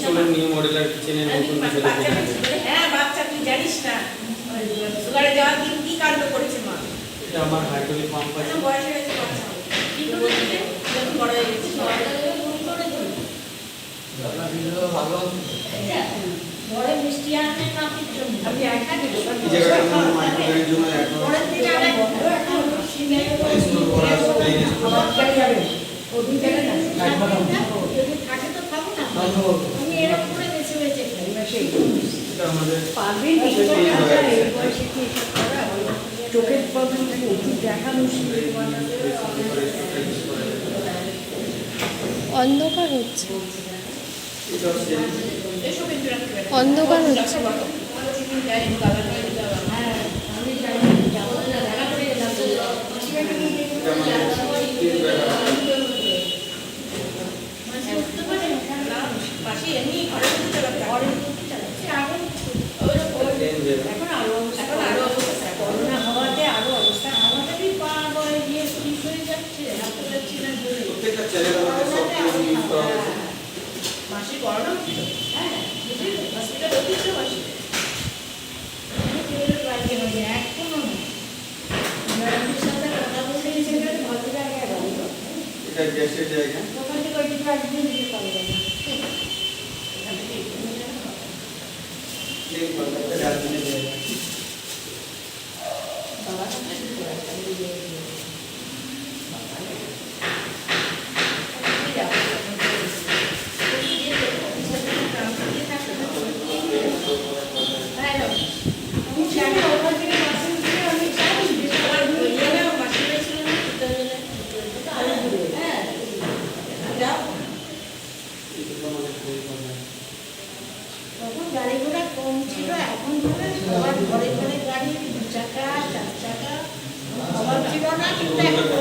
চলেন নিউ মডেলের কিচেনের নতুন কিছু দেখে নেবেন। হ্যাঁ বাচ্চা তুই জানিস না সুগারে যাওয়ার দিন কি কাণ্ড করেছে মা। এটা আমার হাইড্রোলিক পাম্প আছে। বয়স হয়েছে বাচ্চা কি করেছে যখন বড় হয়ে গেছে বড় মিষ্টি আনতে না কিছু আমি একটা এই জায়গাটা আমার মাইক্রোওয়েভের জন্য এখন পরের দিন আরে স্টোর করা আছে প্লেন স্টোর। যদি থাকে তো খাবো না আমি এরকম করে বেশি বেঁচে খাই এটা আমাদের পারবেন চোখের প্রবলেম থাকে ওষুধ দেখা মুশকিল। অন্ধকার হচ্ছে, এটা হচ্ছে এসব অন্ধকার হচ্ছে। করোনা হওয়াতে আরো অবস্থা আমাদেরই পা বয় দিয়ে শরীর হয়ে যাচ্ছে হাঁটতে যাচ্ছি না প্রত্যেকটা চ্যানেল আমাদের সফটওয়্যার ইউজ করা হয়েছে। মাসে করোনা হচ্ছিল হ্যাঁ হসপিটাল হচ্ছিল মাসে এখনো ম্যাডামের সাথে কথা বলতে সেটা ভালো জায়গায় গেল এটা গ্যাসের জায়গা। দোকান থেকে ওই দিকে একদিন দিতে পারবে না প্লেন পাম্প এটা ডাস্টবিনের জায়গা। তখন গাড়ি ঘোড়া কম ছিল এখন সবার ঘরে ঘরে গাড়ি 2 চাকা 4 চাকা সবার ছিল না কিন্তু এখন